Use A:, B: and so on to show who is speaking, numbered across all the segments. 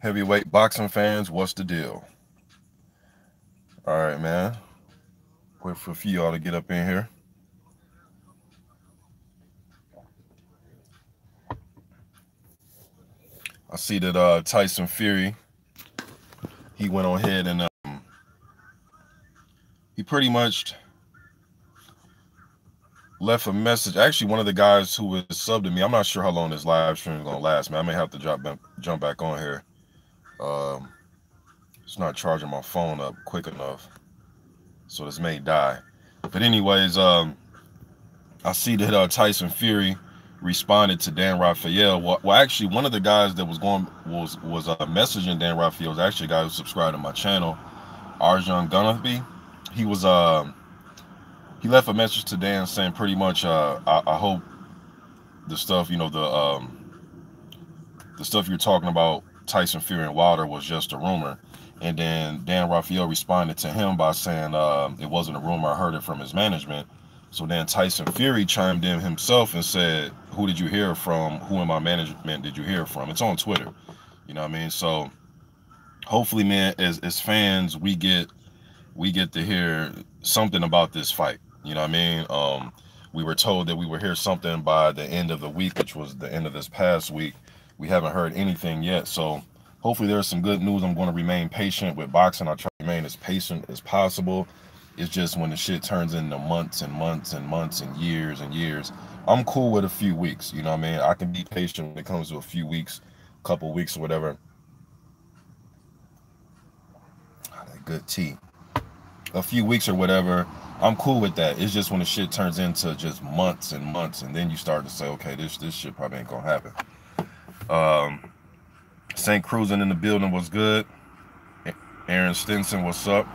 A: Heavyweight boxing fans, what's the deal? All right, man. Wait for a few y'all to get up in here. I see that Tyson Fury, he went on ahead and he pretty much left a message. Actually, one of the guys who was subbed to me, I'm not sure how long this live stream is gonna last, man. I may have to jump back on here. Um, it's not charging my phone up quick enough, so this may die. But anyways, I see that Tyson Fury responded to Dan Rafael. Well, actually, one of the guys that was messaging Dan Rafael was actually a guy who subscribed to my channel, Arjun Gunnaby. He was he left a message to Dan saying pretty much I hope the stuff the stuff you're talking about Tyson Fury and Wilder was just a rumor. And then Dan Rafael responded to him by saying it wasn't a rumor, I heard it from his management. So then Tyson Fury chimed in himself and said, who did you hear from? Who in my management did you hear from? It's on Twitter. You know what I mean? So hopefully, man, as fans, we get to hear something about this fight. You know what I mean? We were told that we would hear something by the end of the week, which was the end of this past week. We haven't heard anything yet. So hopefully there's some good news. I'm going to remain patient with boxing. I try to remain as patient as possible. It's just when the shit turns into months and months and months and years, I'm cool with a few weeks. You know what I mean? I can be patient when it comes to a few weeks, couple weeks or whatever. That good tea. A few weeks or whatever, I'm cool with that. It's just when the shit turns into just months and months, and then you start to say, okay, this shit probably ain't gonna happen. St. Cruising in the building was good. Aaron Stinson, what's up?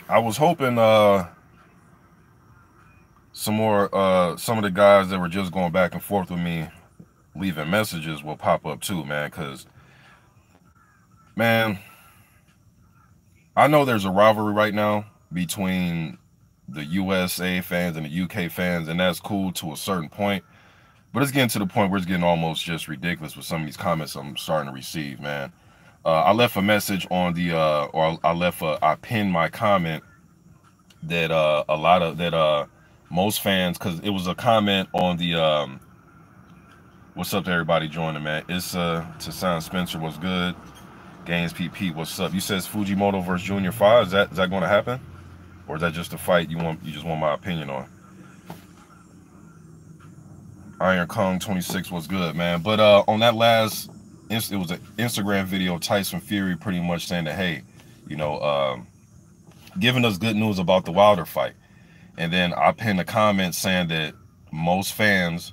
A: I was hoping some of the guys that were just going back and forth with me leaving messages will pop up too, man, because man, I know there's a rivalry right now between the USA fans and the UK fans, and that's cool to a certain point, but it's getting to the point where it's getting almost just ridiculous with some of these comments I'm starting to receive, man. I left a message on the I pinned my comment that most fans, because it was a comment on the what's up to everybody joining, man. It's to Sound Spencer, what's good? Gaines PP, what's up? You says Fujimoto versus Junior 5. Is that going to happen, or is that just a fight you just want my opinion on? Iron Kong 26 was good, man. But on that last, it was an Instagram video of Tyson Fury pretty much saying that, hey, you know, giving us good news about the Wilder fight. And then I pinned a comment saying that most fans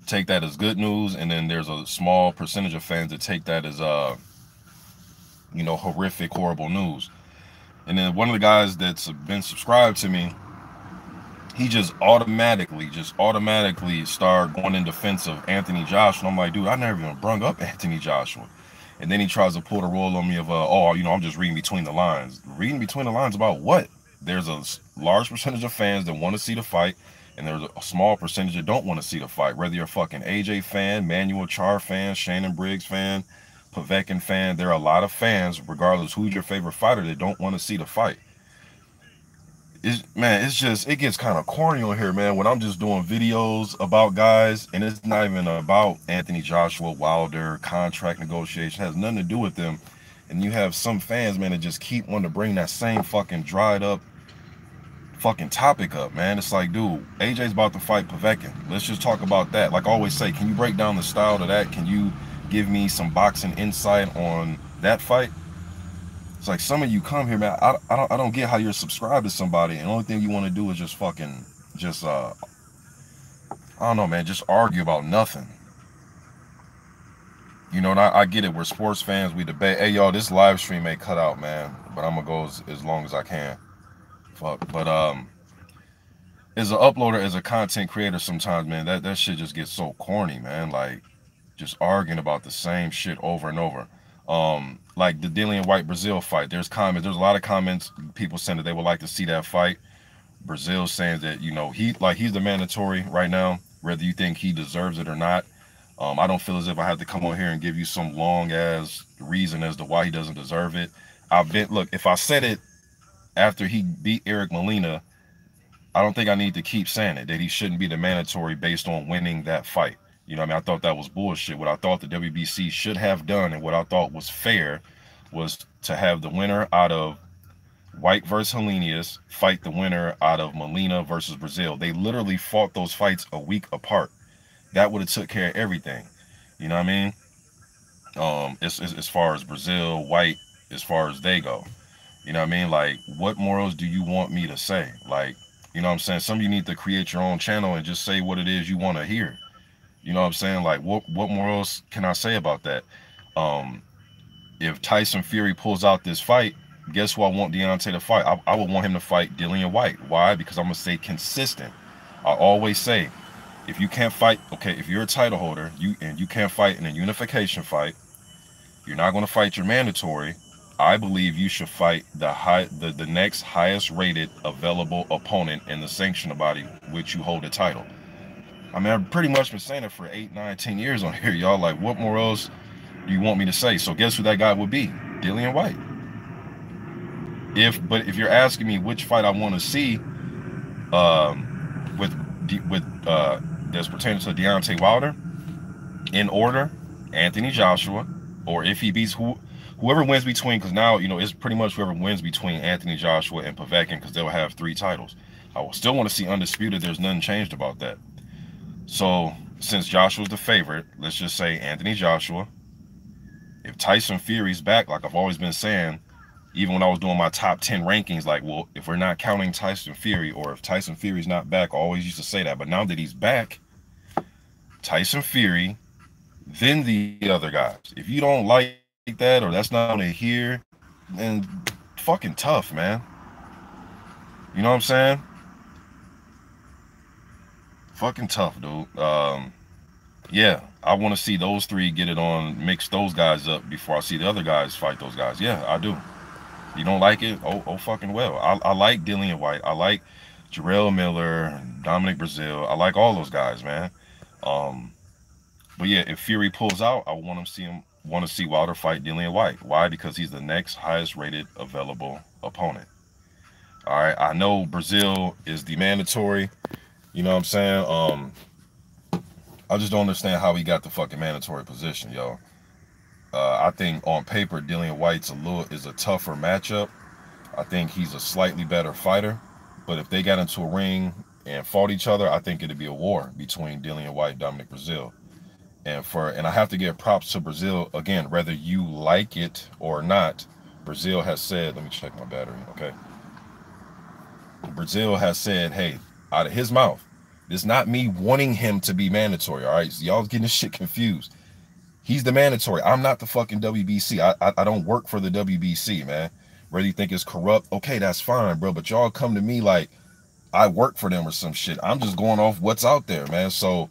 A: take that as good news, and then there's a small percentage of fans that take that as you know, horrific, horrible news. And then one of the guys that's been subscribed to me, he just automatically started going in defense of Anthony Joshua. I'm like, dude, I never even brung up Anthony Joshua. And then he tries to pull the role on me of, oh, you know, I'm just reading between the lines. Reading between the lines about what? There's a large percentage of fans that want to see the fight, and there's a small percentage that don't want to see the fight. Whether you're a fucking AJ fan, Manuel Char fan, Shannon Briggs fan, Povetkin fan, there are a lot of fans, regardless who's your favorite fighter, that don't want to see the fight. It gets kind of corny on here, man, when I'm just doing videos about guys, and it's not even about Anthony Joshua, Wilder, contract negotiation, it has nothing to do with them. And you have some fans, man, that just keep wanting to bring that same fucking dried up fucking topic up, man. It's like, dude, AJ's about to fight Povetkin. Let's just talk about that. Like I always say, can you break down the style to that? Can you give me some boxing insight on that fight? It's like some of you come here, man. I don't get how you're subscribed to somebody, and the only thing you want to do is just fucking I don't know, man, just argue about nothing. You know, and I get it. We're sports fans. We debate. Hey, y'all, this live stream may cut out, man, but I'm gonna go as long as I can. Fuck. But as an uploader, as a content creator, sometimes, man, that shit just gets so corny, man. Like just arguing about the same shit over and over. Like the Dillian White Brazil fight, there's a lot of comments, people saying that they would like to see that fight. Brazil saying that, you know, he's the mandatory right now, whether you think he deserves it or not. I don't feel as if I have to come on here and give you some long ass reason as to why he doesn't deserve it. I've been look, if I said it after he beat Eric Molina, I don't think I need to keep saying it that he shouldn't be the mandatory based on winning that fight. You know what I mean? I thought that was bullshit. What I thought the WBC should have done and what I thought was fair was to have the winner out of White versus Helenius fight the winner out of Molina versus Brazil. They literally fought those fights a week apart. That would have took care of everything. You know what I mean? As far as Brazil, White, as far as they go. You know what I mean? Like, what morals do you want me to say? Like, you know what I'm saying? Some of you need to create your own channel and just say what it is you want to hear. You know what I'm saying? Like, what morals can I say about that? Um, if Tyson Fury pulls out this fight, guess who I want Deontay to fight? I would want him to fight Dillian White. Why? Because I'm gonna stay consistent. I always say, if you can't fight, okay, if you're a title holder, you can't fight in a unification fight, you're not gonna fight your mandatory. I believe you should fight the next highest rated available opponent in the sanctioned body which you hold the title. I mean, I've pretty much been saying it for 8, 9, 10 years on here, y'all. Like, what more else do you want me to say? So guess who that guy would be? Dillian White. But if you're asking me which fight I want to see, that's pertaining to Deontay Wilder, in order, Anthony Joshua, or if he beats whoever wins between, because now, you know, it's pretty much whoever wins between Anthony Joshua and Povetkin, because they'll have 3 titles. I will still want to see undisputed. There's nothing changed about that. So since Joshua's the favorite, let's just say Anthony Joshua. If Tyson Fury's back, like I've always been saying, even when I was doing my top 10 rankings, like, well, if we're not counting Tyson Fury, or if Tyson Fury's not back, I always used to say that. But now that he's back, Tyson Fury, then the other guys. If you don't like that, or that's not on here, then fucking tough, man. You know what I'm saying? Fucking tough, dude. Yeah, I want to see those 3 get it on, mix those guys up before I see the other guys fight those guys. Yeah, I do. You don't like it? Oh fucking well. I like Dillian White. I like Jarrell Miller, Dominic Brazil. I like all those guys, man. But yeah, if Fury pulls out, I want to see Wilder fight Dillian White. Why? Because he's the next highest rated available opponent. All right, I know Brazil is the mandatory. You know what I'm saying? I just don't understand how he got the fucking mandatory position, yo. I think on paper, Dillian White's is a tougher matchup. I think he's a slightly better fighter. But if they got into a ring and fought each other, I think it'd be a war between Dillian White and Dominic Brazil. And I have to give props to Brazil again, whether you like it or not. Brazil has said, let me check my battery, okay? Brazil has said, hey, out of his mouth, it's not me wanting him to be mandatory, all right? So y'all getting this shit confused. He's the mandatory. I'm not the fucking WBC. I don't work for the WBC, man. Whether you think it's corrupt, okay, that's fine, bro. But y'all come to me like I work for them or some shit. I'm just going off what's out there, man. So,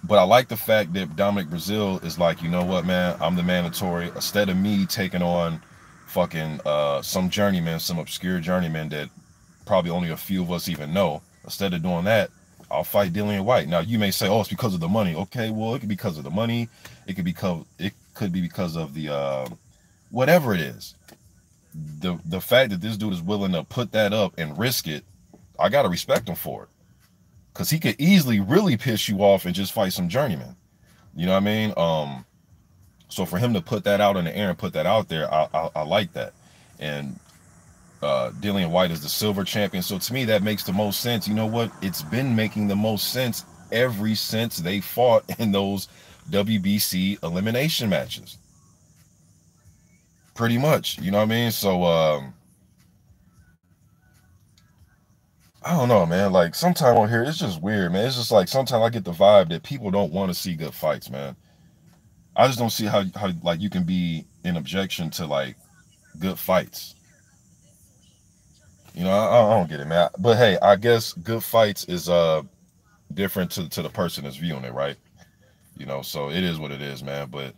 A: but I like the fact that Dominic Brazil is like, you know what, man? I'm the mandatory. Instead of me taking on fucking some journeyman, some obscure journeyman that probably only a few of us even know. Instead of doing that, I'll fight Dillian White. Now you may say, "Oh, it's because of the money." Okay, well, it could be because of the money. It could be because of the whatever it is. The fact that this dude is willing to put that up and risk it, I gotta respect him for it, because he could easily really piss you off and just fight some journeyman. You know what I mean? So for him to put that out in the air and put that out there, I like that. And Dillian White is the silver champion, so to me that makes the most sense. You know what? It's been making the most sense ever since they fought in those WBC elimination matches. Pretty much, you know what I mean? So I don't know, man. Like sometimes on here, it's just weird, man. It's just like sometimes I get the vibe that people don't want to see good fights, man. I just don't see how like you can be in objection to like good fights. You know, I don't get it, man. But hey, I guess good fights is different to the person that's viewing it, right? You know, so it is what it is, man. But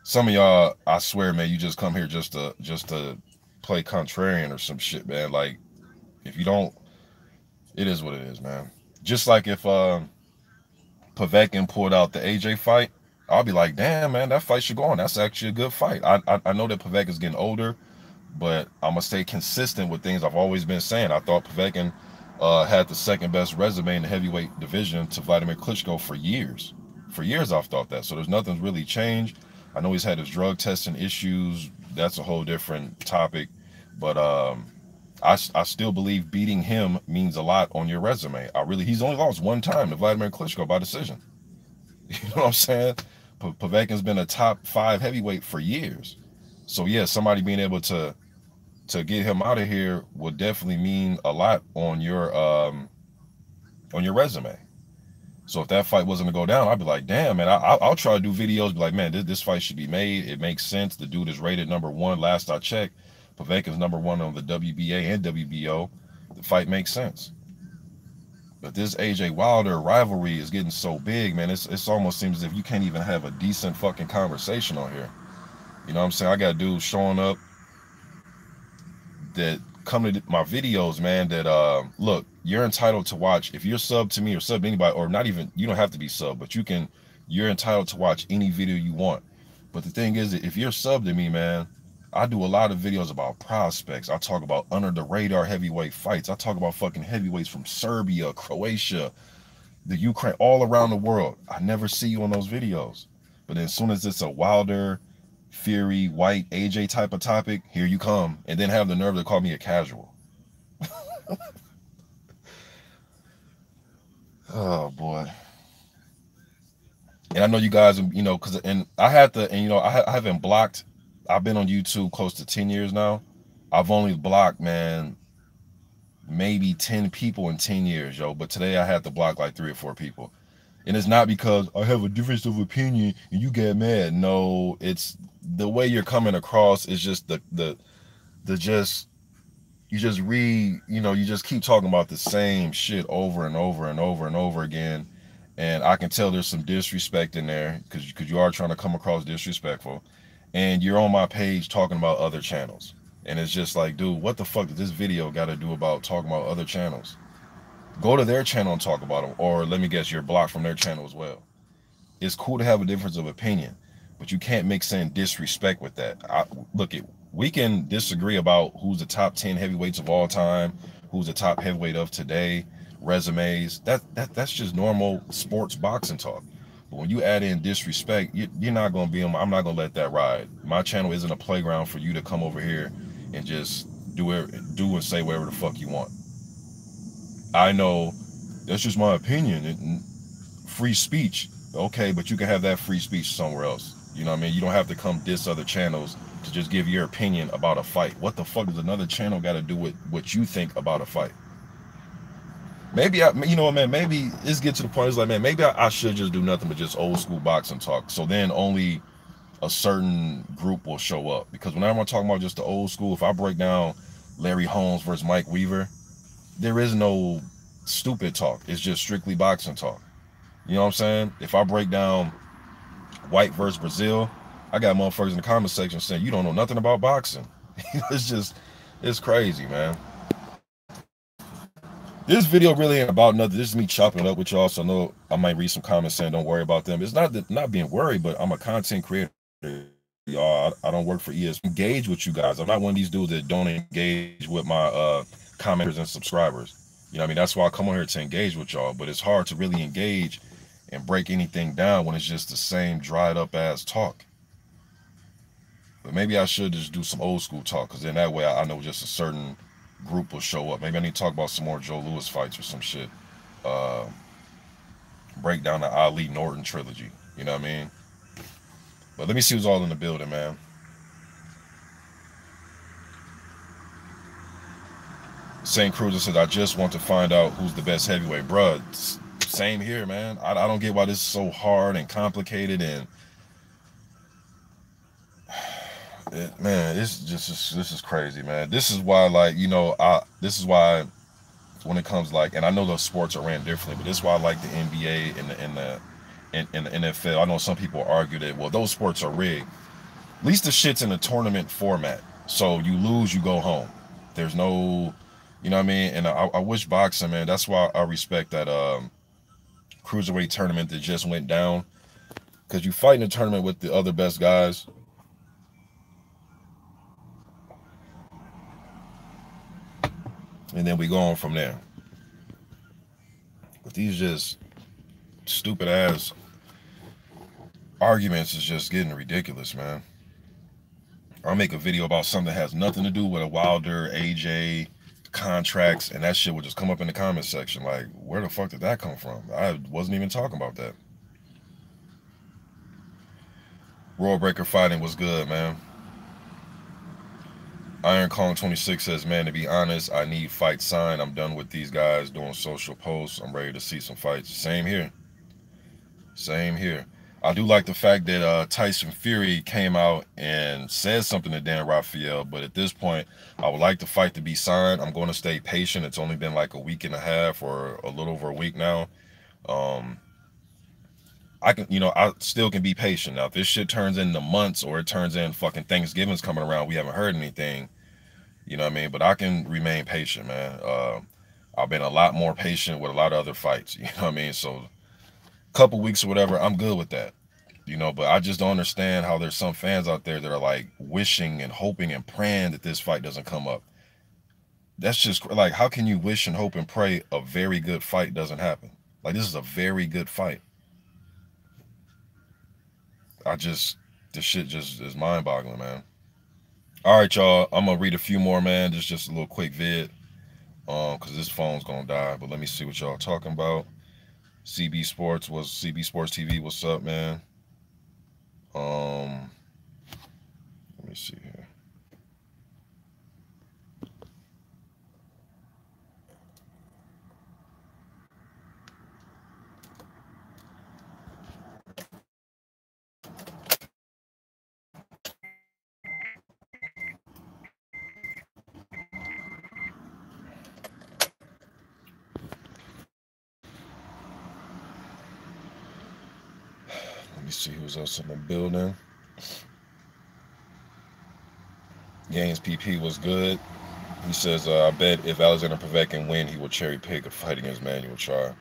A: some of y'all, I swear, man, you just come here just to play contrarian or some shit, man. Like if you don't, it is what it is, man. Just like if Povetkin pulled out the AJ fight, I'll be like, damn, man, that fight should go on. That's actually a good fight. I know that Povetkin's getting older, but I'm gonna stay consistent with things I've always been saying. I thought Povetkin had the second best resume in the heavyweight division to Vladimir Klitschko for years. For years, I've thought that. So there's nothing's really changed. I know he's had his drug testing issues. That's a whole different topic. But I still believe beating him means a lot on your resume. He's only lost one time to Vladimir Klitschko by decision. You know what I'm saying? Povetkin's been a top 5 heavyweight for years. So yeah, somebody being able to get him out of here would definitely mean a lot on your resume. So if that fight wasn't to go down, I'd be like, damn, man, I'll try to do videos, be like, man, this fight should be made. It makes sense. The dude is rated #1. Last I checked, Povetkin's #1 on the WBA and WBO. The fight makes sense. But this AJ Wilder rivalry is getting so big, man. It's almost seems as if you can't even have a decent fucking conversation on here. You know what I'm saying? I got dudes showing up that come to my videos, man, that look, you're entitled to watch, if you're sub to me or sub to anybody, or not even, you don't have to be sub, but you're entitled to watch any video you want. But the thing is, if you're sub to me, man, I do a lot of videos about prospects. I talk about under the radar heavyweight fights. I talk about fucking heavyweights from Serbia, Croatia, the Ukraine, all around the world. I never see you on those videos. But as soon as it's a Wilder, Fury, White, AJ type of topic, here you come, and then have the nerve to call me a casual. Oh boy. And I know you guys, you know, because I haven't blocked. I've been on YouTube close to 10 years now. I've only blocked, man, maybe 10 people in 10 years, yo. But today I had to block like 3 or 4 people. And it's not because I have a difference of opinion and you get mad. No, it's the way you're coming across is just you just keep talking about the same shit over and over and over and over again. And I can tell there's some disrespect in there because you are trying to come across disrespectful. And you're on my page talking about other channels. And it's just like, dude, what the fuck does this video got to do about talking about other channels? Go to their channel and talk about them. Or let me guess, you're blocked from their channel as well. It's cool to have a difference of opinion, but you can't mix in disrespect with that. We can disagree about who's the top 10 heavyweights of all time, who's the top heavyweight of today, resumes. That's just normal sports boxing talk. But when you add in disrespect, you're not going to be on. I'm not going to let that ride. My channel isn't a playground for you to come over here and just do and say whatever the fuck you want. I know that's just my opinion and free speech. Okay, but you can have that free speech somewhere else. You know what I mean? You don't have to come diss other channels to just give your opinion about a fight. What the fuck does another channel got to do with what you think about a fight? Maybe you know what, man, maybe let's get to the point. It's like, man, maybe I should just do nothing but just old school boxing talk. So then only a certain group will show up. Because whenever I'm talking about just the old school, if I break down Larry Holmes versus Mike Weaver, there is no stupid talk. It's just strictly boxing talk. You know what I'm saying? If I break down White versus Brazil, I got motherfuckers in the comment section saying, you don't know nothing about boxing. It's crazy, man. This video really ain't about nothing. This is me chopping it up with y'all. So I know I might read some comments saying don't worry about them. It's not being worried, but I'm a content creator. Y'all, I don't work for ES. Engage with you guys. I'm not one of these dudes that don't engage with my commenters and subscribers. You know what I mean? That's why I come on here to engage with y'all. But it's hard to really engage and break anything down when it's just the same dried up ass talk. But maybe I should just do some old school talk, because then that way I know just a certain group will show up. Maybe I need to talk about some more Joe Louis fights or some shit. Break down the Ali Norton trilogy. You know what I mean? But let me see who's all in the building, man. St. Cruiser says, I just want to find out who's the best heavyweight. Bruh, same here, man. I don't get why this is so hard and complicated, and man, this is crazy, man. This is why, like, you know, this is why when it comes, like, and I know those sports are ran differently, but this is why I like the NBA and the NFL. I know some people argue that, well, those sports are rigged. At least the shit's in a tournament format, so you lose, you go home. There's no, you know what I mean? And I wish boxing, man. That's why I respect that cruiserweight tournament that just went down. Because you fight in a tournament with the other best guys, and then we go on from there. But these just stupid ass arguments is just getting ridiculous, man. I'll make a video about something that has nothing to do with a Wilder, AJ, contracts, and that shit will just come up in the comment section. Like, where the fuck did that come from? I wasn't even talking about that. Royal Breaker Fighting was good, man. Iron Kong 26 says, man, to be honest, I need fight signed. I'm done with these guys doing social posts. I'm ready to see some fights. Same here. Same here. I do like the fact that Tyson Fury came out and said something to Dan Rafael, but at this point, I would like the fight to be signed. I'm going to stay patient. It's only been like a week and a half or a little over a week now. I can, I still can be patient. Now, if this shit turns into months or it turns in fucking Thanksgiving's coming around, we haven't heard anything, you know what I mean? But I can remain patient, man. I've been a lot more patient with a lot of other fights, you know what I mean? So a couple weeks or whatever, I'm good with that, but I just don't understand how there's some fans out there that are like wishing and hoping and praying that this fight doesn't come up. That's just like, how can you wish and hope and pray a very good fight doesn't happen? Like, this is a very good fight. This shit just is mind-boggling, man. All right, y'all. I'm gonna read a few more, man. Just a little quick vid, because this phone's gonna die. But let me see what y'all talking about. CB Sports TV. What's up, man? Let me see here. Let me see who's else in the building. Gaines PP was good. He says, I bet if Alexander Povetkin can win, he will cherry pick a fight against Manuel Char.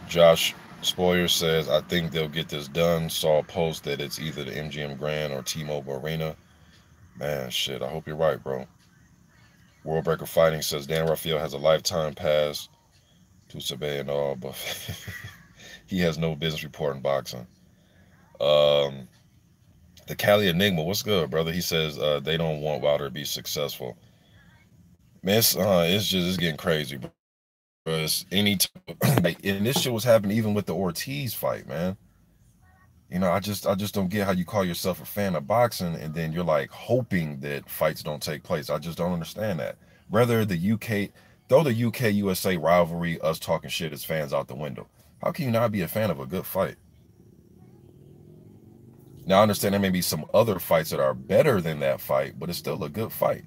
A: Josh Spoyer says, I think they'll get this done. Saw a post that it's either the MGM Grand or T-Mobile Arena. Man, shit, I hope you're right, bro. World Breaker Fighting says, Dan Rafael has a lifetime pass to Sabay and all, but he has no business reporting boxing. The Cali Enigma, what's good, brother? He says they don't want Wilder to be successful. Man, it's getting crazy, bro. It's and this shit was happening even with the Ortiz fight, man. I just don't get how you call yourself a fan of boxing and then you're like hoping that fights don't take place. I just don't understand that. Rather the UK, throw the UK USA rivalry, us talking shit as fans out the window. How can you not be a fan of a good fight? Now, I understand there may be some other fights that are better than that fight, but it's still a good fight.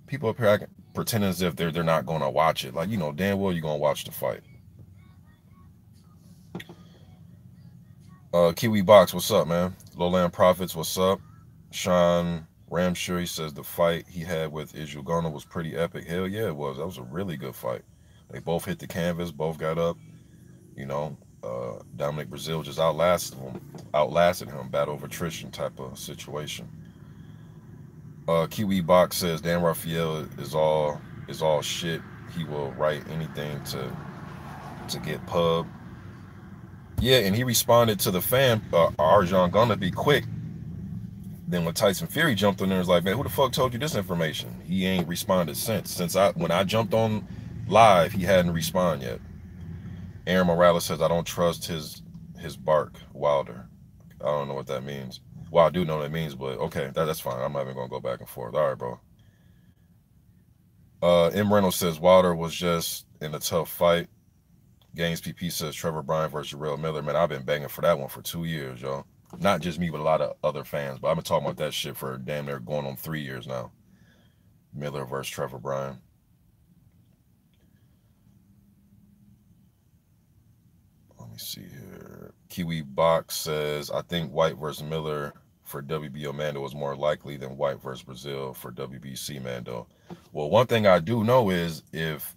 A: People up here pretend as if they're not going to watch it. Like, damn well you're going to watch the fight. Kiwi Box, what's up, man? Lowland Profits, what's up? Sean Ramsher, he says the fight he had with Ijugona was pretty epic. Hell yeah, it was. That was a really good fight. They both hit the canvas, both got up. Dominic Brazil just outlasted him, battle of attrition type of situation. Kiwi Box says Dan Rafael is all shit. He will write anything to get pub. Yeah, and he responded to the fan, Arjan gonna be quick. Then when Tyson Fury jumped on there, was like, man, who the fuck told you this information? He ain't responded since. When I jumped on live, he hadn't responded yet. Aaron Morales says, I don't trust his bark, Wilder. I don't know what that means. Well, I do know what it means, but okay, that's fine. I'm not even gonna go back and forth. All right, bro. M. Reynolds says Wilder was just in a tough fight. Gaines PP says Trevor Bryan versus Jarrell Miller. Man, I've been banging for that one for 2 years, yo. Not just me, but a lot of other fans. But I've been talking about that shit for damn near going on 3 years now. Miller versus Trevor Bryan. Let me see here. Kiwi Box says, I think White versus Miller for WBO Mando was more likely than White versus Brazil for WBC Mando. Well, one thing I do know is if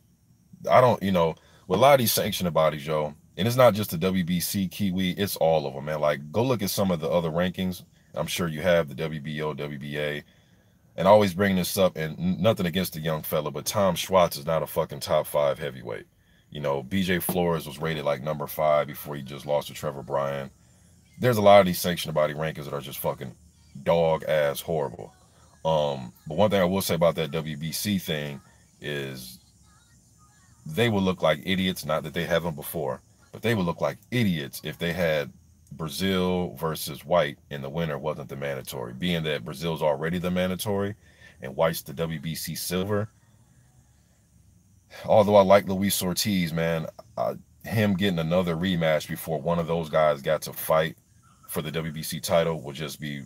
A: I don't, with a lot of these sanctioned bodies, yo, and it's not just the WBC, Kiwi, it's all of them, man. Like, go look at some of the other rankings. I'm sure you have the WBO, WBA, and I always bring this up, and nothing against the young fella, but Tom Schwartz is not a fucking top 5 heavyweight. BJ Flores was rated like number 5 before he just lost to Trevor Bryan. There's a lot of these sanctioned body rankings that are just fucking dog ass horrible. But one thing I will say about that WBC thing is they would look like idiots, not that they haven't before, but they would look like idiots if they had Brazil versus White and the winner wasn't the mandatory, being that Brazil's already the mandatory and White's the WBC silver. Although I like Luis Ortiz, man, him getting another rematch before one of those guys got to fight for the WBC title would just be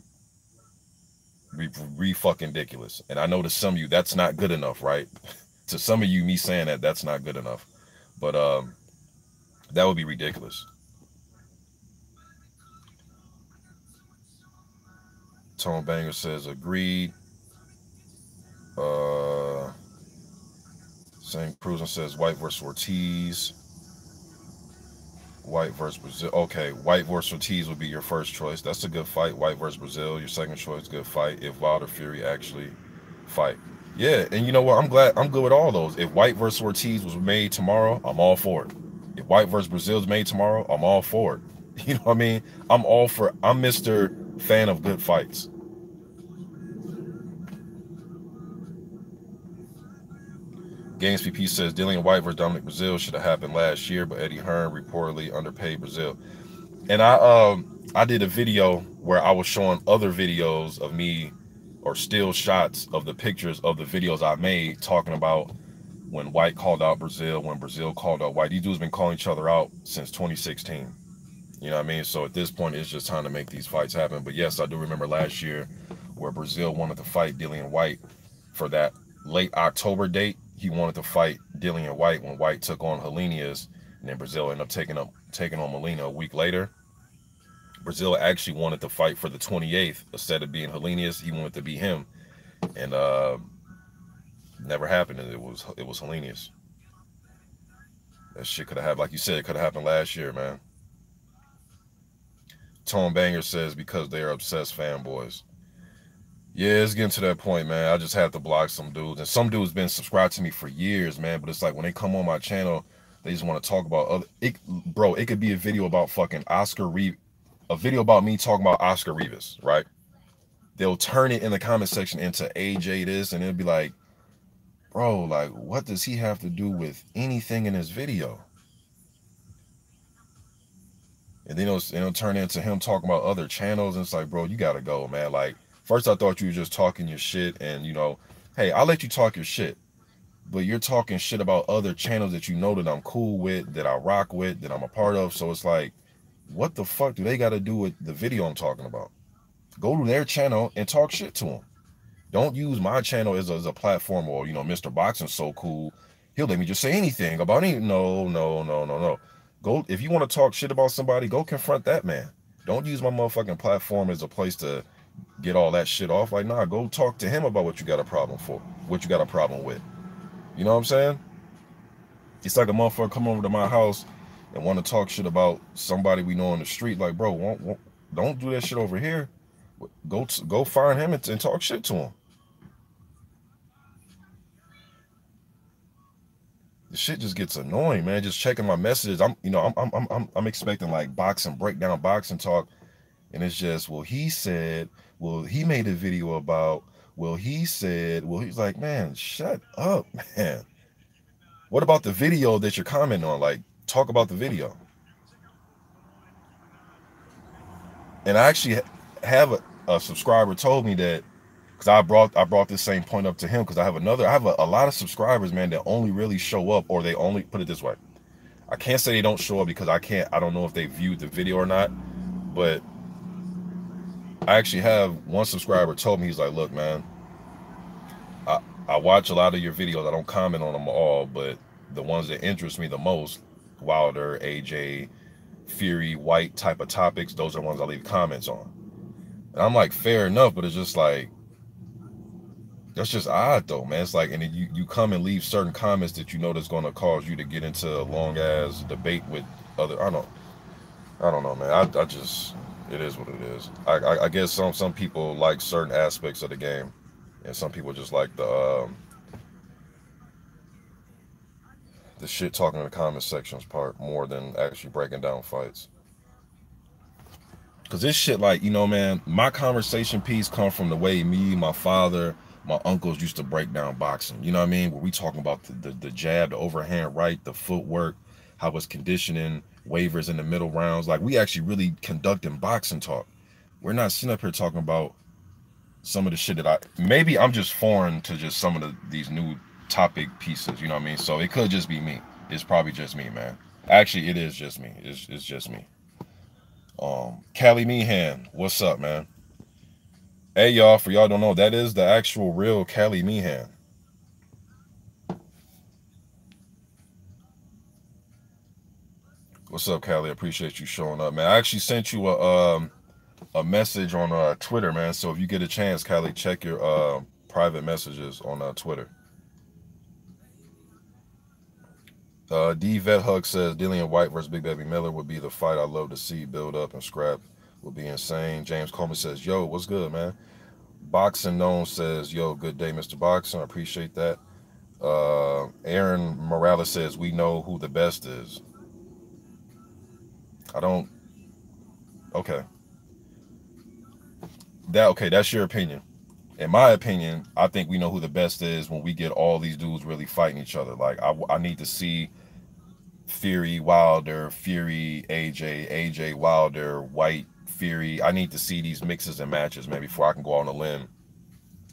A: fucking ridiculous. And I know to some of you that's not good enough, right? To some of you, me saying that's not good enough, but that would be ridiculous. Tone Banger says agreed. Same Cruising says White versus Ortiz. White versus Brazil. Okay, White versus Ortiz would be your first choice. That's a good fight. White versus Brazil, your second choice, good fight. If Wilder Fury actually fight. Yeah, and you know what? I'm good with all those. If White versus Ortiz was made tomorrow, I'm all for it. If White versus Brazil is made tomorrow, I'm all for it. You know what I mean? I'm Mr. Fan of good fights. Games PP says Dillian White versus Dominic Brazil should have happened last year, but Eddie Hearn reportedly underpaid Brazil. And I did a video where I was showing other videos of me or still shots of the pictures of the videos I made talking about when White called out Brazil, when Brazil called out White. These dudes been calling each other out since 2016. You know what I mean? So at this point, it's just time to make these fights happen. But yes, I do remember last year where Brazil wanted to fight Dillian White for that late October date. He wanted to fight Dillian White when White took on Helenius, and then Brazil ended up taking on Molina a week later. Brazil actually wanted to fight for the 28th instead of being Helenius. He wanted to be him, and never happened. It was Helenius. That shit could have happened, like you said, it could have happened last year, man. Tone Banger says because they are obsessed fanboys. Yeah, it's getting to that point, man. I just have to block some dudes. And some dudes been subscribed to me for years, man. But it's like when they come on my channel, they just want to talk about other. It could be a video about fucking a video about me talking about Oscar Rivas, right? They'll turn it in the comment section into AJ this, and it'll be like, bro, like, what does he have to do with anything in this video? And then it'll turn into him talking about other channels, and it's like, bro, you gotta go, man. Like, first I thought you were just talking your shit, and hey, I'll let you talk your shit, but you're talking shit about other channels that you know that I'm cool with, that I rock with, that I'm a part of. So it's like, what the fuck do they got to do with the video I'm talking about? Go to their channel and talk shit to them. Don't use my channel as a platform, or Mr. Boxing's so cool, he'll let me just say anything about anything. No. Go, if you want to talk shit about somebody, go confront that man. Don't use my motherfucking platform as a place to get all that shit off. Like, nah, go talk to him about what you got a problem with. You know what I'm saying? It's like a motherfucker come over to my house and want to talk shit about somebody we know on the street. Like, bro, don't do that shit over here. Go find him and talk shit to him. The shit just gets annoying, man. Just checking my messages. I'm expecting like breakdown boxing talk, and it's just, well, he said, well, he made a video about, well, he said, well, he's like, man, shut up, man. What about the video that you're commenting on? Like, talk about the video. And I actually have a subscriber told me that, because I brought this same point up to him, because I have a lot of subscribers, man, that only really show up, or they only, put it this way, I can't say they don't show up because I don't know if they viewed the video or not, but I actually have one subscriber told me, he's like, look, man, I watch a lot of your videos. I don't comment on them all, but the ones that interest me the most, Wilder, AJ, Fury, White type of topics, those are the ones I leave comments on. And I'm like, fair enough, but it's just like, That's just odd though, man. It's like, and then you come and leave certain comments that you know that's gonna cause you to get into a long ass debate with other. I don't know, man. I just, it is what it is. I guess some people like certain aspects of the game, and some people just like the shit talking in the comment sections part more than actually breaking down fights. Cause this shit, like, man, my conversation piece come from the way me, my father, my uncles used to break down boxing. You know what I mean? Where we talking about the jab, the overhand right, the footwork, how it's conditioning, waivers in the middle rounds. Like, we actually really conducting boxing talk. We're not sitting up here talking about some of the shit that maybe I'm just foreign to just some of these new topic pieces. You know what I mean? So it could just be me. It's probably just me, man. Actually, it is just me. It's just me. Cali Meehan, what's up, man? Hey, y'all, for y'all don't know, that is the actual real Cali Meehan. What's up, Cali? I appreciate you showing up, man. I actually sent you a message on Twitter, man. So if you get a chance, Cali, check your private messages on Twitter. D Vet Hug says Dillian White versus Big Baby Miller would be the fight I love to see build up and scrap. Would be insane. James Coleman says, yo, what's good, man? Boxing Known says, yo, good day, Mr. Boxing. I appreciate that. Aaron Morales says, we know who the best is. I don't. Okay. That's your opinion. In my opinion, I think we know who the best is when we get all these dudes really fighting each other. Like, I need to see Fury, Wilder, Fury, AJ, Wilder, White, Fury. I need to see these mixes and matches, man, before I can go on a limb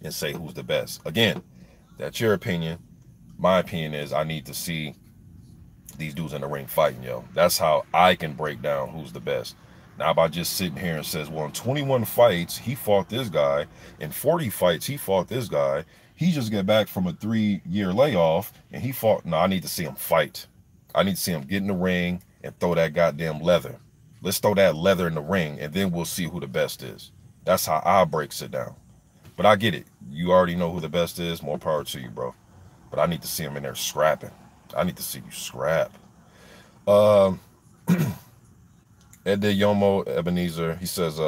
A: and say who's the best. Again, that's your opinion. My opinion is I need to see these dudes in the ring fighting, yo. That's how I can break down who's the best. Now, by just sitting here and says, well, in 21 fights, he fought this guy. In 40 fights, he fought this guy. He just got back from a 3-year layoff, and he fought. No, I need to see him fight. I need to see him get in the ring and throw that goddamn leather. Let's throw that leather in the ring, and then we'll see who the best is. That's how I breaks it down. But I get it. You already know who the best is. More power to you, bro. But I need to see him in there scrapping. I need to see you scrap. Ede Yomo Ebenezer, he says,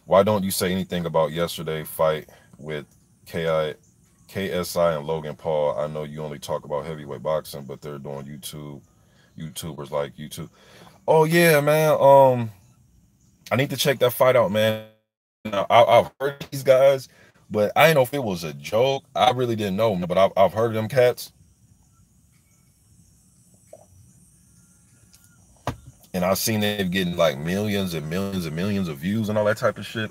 A: why don't you say anything about yesterday fight with KSI and Logan Paul? I know you only talk about heavyweight boxing, but they're doing YouTubers like YouTube. Oh yeah, man. I need to check that fight out, man. Now, I've heard these guys, but I didn't know if it was a joke. I really didn't know, man, but I've heard of them cats. And I've seen them getting like millions and millions and millions of views and all that type of shit.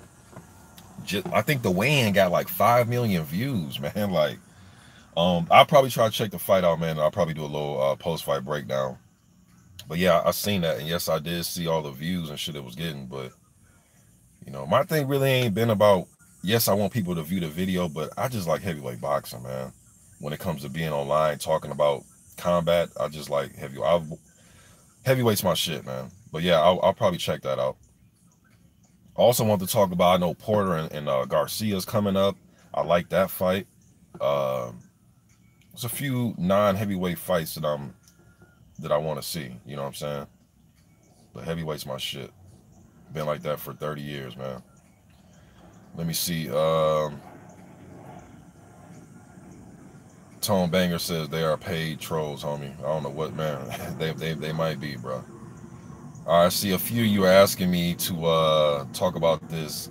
A: I think the weigh-in got like 5 million views, man. Like, I'll probably try to check the fight out, man. I'll probably do a little post-fight breakdown. But yeah, I seen that, and yes, I did see all the views and shit it was getting. But my thing really ain't been about. Yes, I want people to view the video, but I just like heavyweight boxing, man. When it comes to being online talking about combat, I just like heavyweight's my shit, man. But yeah, I'll probably check that out. I also want to talk about, I know Porter and Garcia's coming up. I like that fight. There's a few non-heavyweight fights that I want to see. You know what I'm saying? But heavyweight's my shit. Been like that for 30 years, man. Let me see. Tone Banger says they are paid trolls, homie. I don't know what, man. they might be, bro. All right, I see a few of you are asking me to talk about this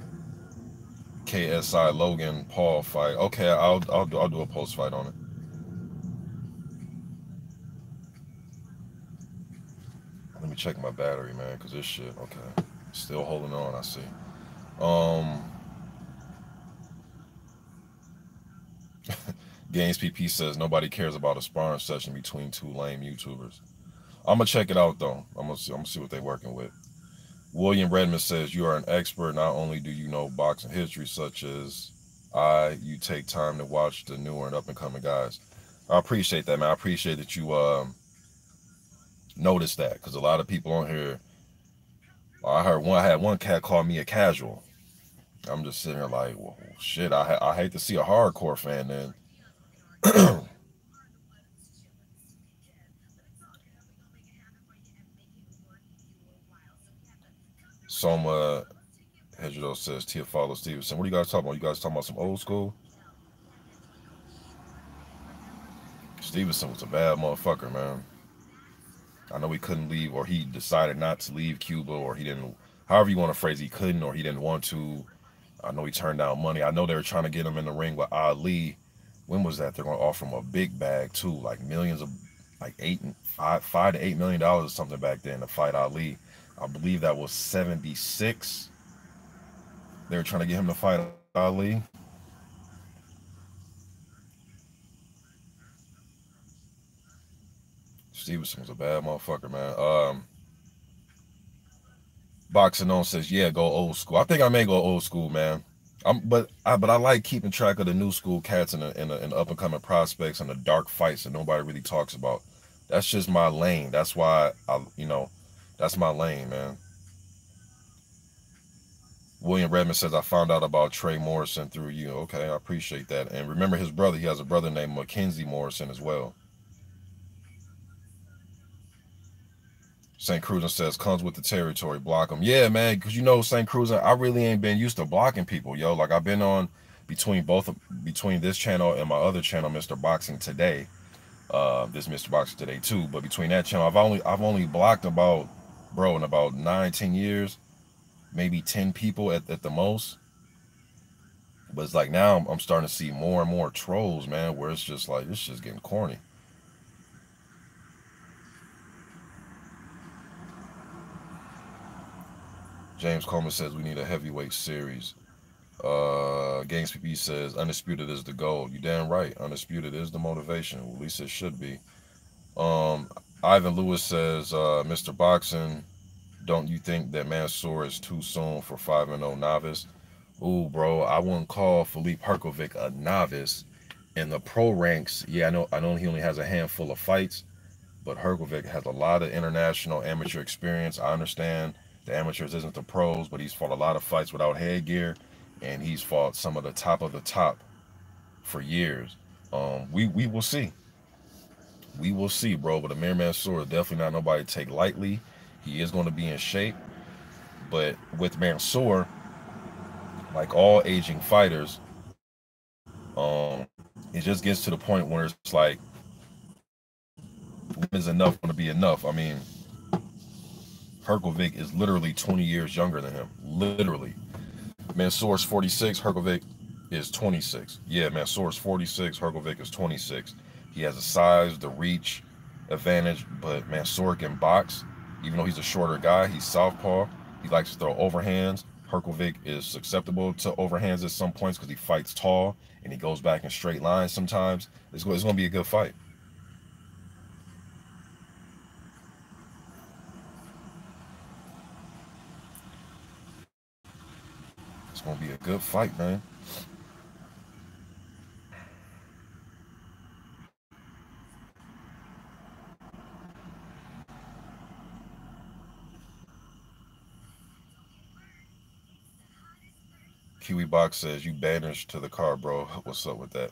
A: KSI Logan Paul fight. Okay, I'll do a post fight on it. Let me check my battery, man, because this shit, okay. Still holding on, I see. Games PP says nobody cares about a sparring session between two lame YouTubers. I'm gonna check it out though. I'm gonna see what they're working with. William Redmond says you are an expert. Not only do you know boxing history, such as you take time to watch the newer and up and coming guys. I appreciate that, man. I appreciate that you noticed that, because a lot of people on here. I had one cat call me a casual. I'm just sitting here like, well, shit. I hate to see a hardcore fan then. Soma Hedgerow says Tia follow Stevenson. What are you guys talking about? You guys talking about some old school? Stevenson was a bad motherfucker, man. I know he couldn't leave, or he decided not to leave Cuba, or he didn't. However you want to phrase, he couldn't, or he didn't want to. I know he turned down money. I know they were trying to get him in the ring with Ali. When was that? They're going to offer him a big bag too, like millions of, like five to $8 million or something back then to fight Ali. I believe that was '76. They were trying to get him to fight Ali. Stevenson was a bad motherfucker, man. Boxing on says, yeah, go old school. I think I may go old school, man. But I like keeping track of the new school cats and the up and coming prospects and the dark fights that nobody really talks about. That's just my lane. That's why that's my lane, man. William Redmond says, I found out about Trey Morrison through you. Okay, I appreciate that. And remember his brother. He has a brother named Mackenzie Morrison as well. St. Cruiser says, comes with the territory, block them. Yeah, man, because St. Cruiser, I really ain't been used to blocking people, yo. Like, I've been on between this channel and my other channel, Mr. Boxing Today. This Mr. Boxing Today too. But between that channel, I've only blocked about, bro, in about 9-10 years, maybe 10 people at the most. But it's like now I'm starting to see more and more trolls, man, where it's just like, it's just getting corny. James Coleman says we need a heavyweight series. Games PP says undisputed is the goal. You damn right. Undisputed is the motivation. At least it should be. Um, Ivan Lewis says, Mr. Boxing, don't you think that Mansoor is too soon for 5-0 novice? Ooh, bro, I wouldn't call Filip Hrgović a novice. In the pro ranks, yeah, I know he only has a handful of fights, but Hrgović has a lot of international amateur experience. I understand the amateurs isn't the pros, but he's fought a lot of fights without headgear, and he's fought some of the top for years. We will see. We will see, bro. But Amir Mansour is definitely not nobody to take lightly. He is going to be in shape, but with Mansour, like all aging fighters, it just gets to the point where it's like, when is enough going to be enough? I mean, Hrgović is literally 20 years younger than him. Literally. Mansour's 46, Hrgović is 26. Yeah, Mansour's 46, Hrgović is 26. He has the size, the reach advantage, but Mansour can box. Even though he's a shorter guy, he's southpaw. He likes to throw overhands. Hrgović is susceptible to overhands at some points because he fights tall and he goes back in straight lines sometimes. It's going to be a good fight. It's going to be a good fight, man. Kiwi Box says, you banished to the car, bro. What's up with that?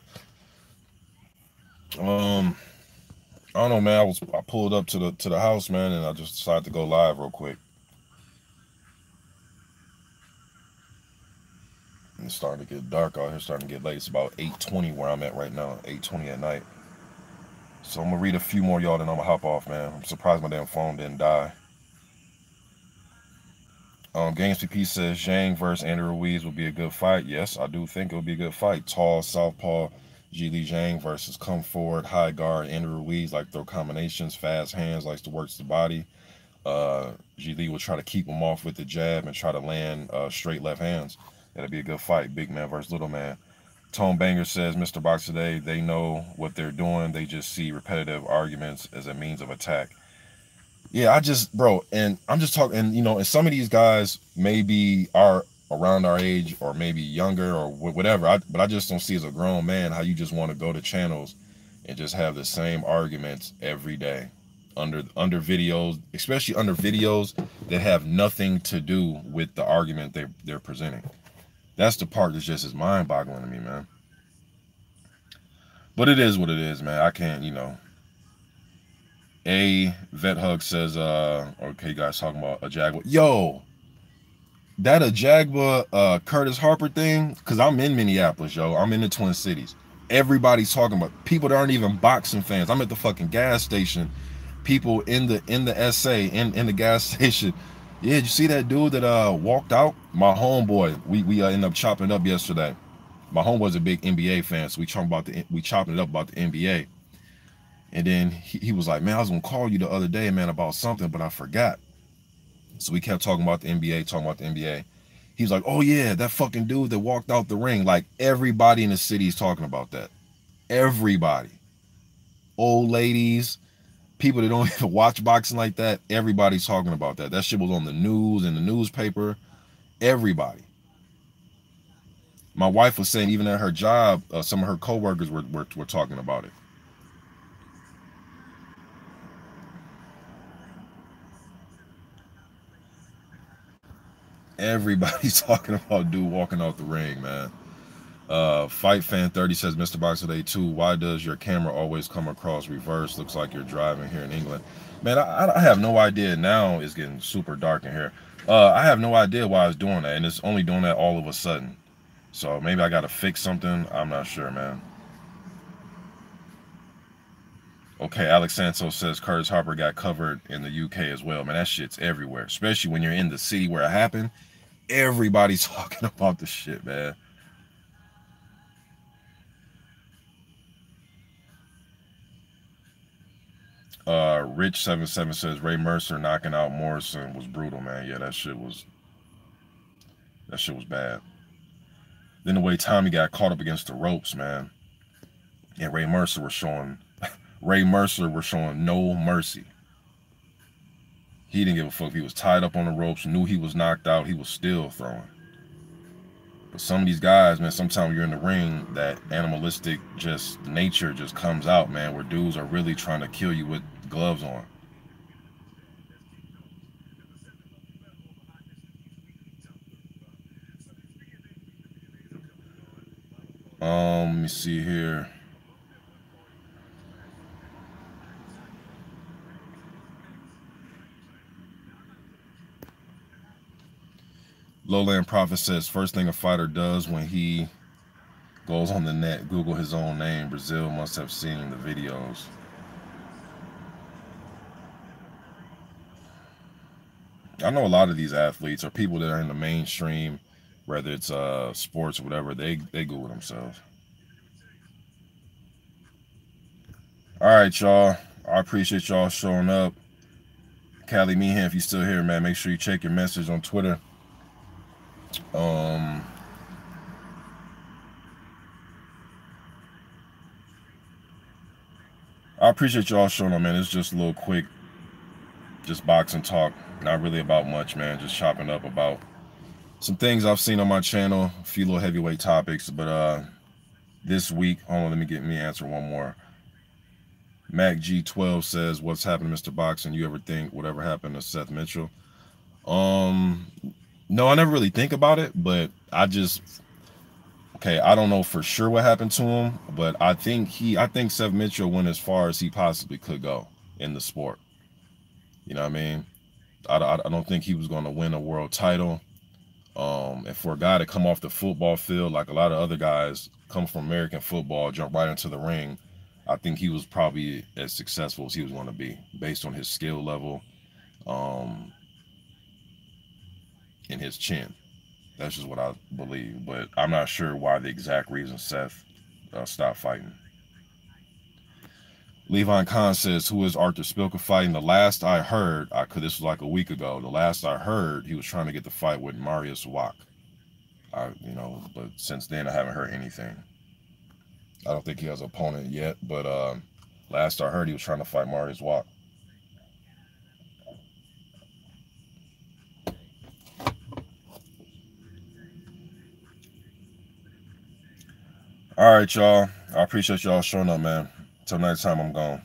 A: I don't know, man. I pulled up to the house, man, and I just decided to go live real quick. And it's starting to get dark out here, starting to get late. It's about 8:20 where I'm at right now, 8:20 at night. So I'm gonna read a few more, y'all, then I'm gonna hop off, man. I'm surprised my damn phone didn't die. Games PP says Zhang versus Andrew Ruiz would be a good fight. Yes, I do think it would be a good fight. Tall, southpaw, Li Zhang versus come forward, high guard, Andrew Ruiz, like throw combinations, fast hands, likes to work the body. Li will try to keep him off with the jab and try to land straight left hands. That'd be a good fight. Big man versus little man. Tone Banger says, Mr. Box today, they know what they're doing. They just see repetitive arguments as a means of attack. Yeah, bro, and I'm just talking, and some of these guys maybe are around our age or maybe younger or whatever, but I just don't see as a grown man how you just want to go to channels and just have the same arguments every day under videos, especially under videos that have nothing to do with the argument they're presenting. That's the part that's just as mind-boggling to me, man. But it is what it is, man. I can't, you know. A Vet Hug says, okay, you guys talking about a Jaguar. Yo, that a Jaguar Curtis Harper thing, because I'm in Minneapolis, yo. I'm in the Twin Cities. Everybody's talking about people that aren't even boxing fans. I'm at the fucking gas station. People in the SA in the gas station. Yeah, did you see that dude that walked out? My homeboy. We ended up chopping it up yesterday. My homeboy's a big NBA fan, so we chopping it up about the NBA. And then he was like, man, I was gonna call you the other day, man, about something, but I forgot. So we kept talking about the NBA, talking about the NBA. He's like, oh yeah, that fucking dude that walked out the ring. Like everybody in the city is talking about that. Everybody. Old ladies, people that don't even watch boxing like that, everybody's talking about that. That shit was on the news, in the newspaper. Everybody. My wife was saying even at her job, some of her coworkers were talking about it. Everybody's talking about dude walking out the ring, man. Fight Fan 30 says, Mr. Boxer Day 2, why does your camera always come across reverse? Looks like you're driving here in England. Man, I have no idea. Now it's getting super dark in here. I have no idea why it's doing that, and it's only doing that all of a sudden. So maybe I got to fix something. I'm not sure, man. Okay, Alex Santos says Curtis Harper got covered in the UK as well. Man, that shit's everywhere, especially when you're in the city where it happened. Everybody's talking about the shit, man. Rich77 says Ray Mercer knocking out Morrison was brutal, man. Yeah, that shit was bad. Then the way Tommy got caught up against the ropes, man. And Ray Mercer was showing no mercy. He didn't give a fuck if he was tied up on the ropes, knew he was knocked out, he was still throwing. But some of these guys, man, sometimes you're in the ring, that animalistic just nature just comes out, man, where dudes are really trying to kill you with gloves on. Let me see here. Lowland Prophet says, first thing a fighter does when he goes on the net, Google his own name. Brazil must have seen the videos. I know a lot of these athletes or people that are in the mainstream, whether it's sports or whatever, they Google themselves. All right, y'all. I appreciate y'all showing up. Callie Meehan, if you're still here, man, make sure you check your message on Twitter. I appreciate y'all showing up, man. It's just a little quick, just boxing talk. Not really about much, man. Just chopping up about some things I've seen on my channel. A few little heavyweight topics. But this week, hold on, let me answer one more. Mac G12 says, what's happened to Mr. Boxing? You ever think whatever happened to Seth Mitchell? No, I never really think about it, but I don't know for sure what happened to him, but I think Seth Mitchell went as far as he possibly could go in the sport. You know what I mean? I don't think he was going to win a world title. And for a guy to come off the football field, like a lot of other guys come from American football, jump right into the ring, I think he was probably as successful as he was going to be based on his skill level, and his chin. That's just what I believe, but I'm not sure why the exact reason Seth stopped fighting. Levon Khan says, who is Arthur Spilka fighting? The last I heard, this was like a week ago, the last I heard, he was trying to get the fight with Marius Wack. But since then I haven't heard anything. I don't think he has an opponent yet, but last I heard he was trying to fight Marius Wack. All right, y'all. I appreciate y'all showing up, man. Till next time, I'm gone.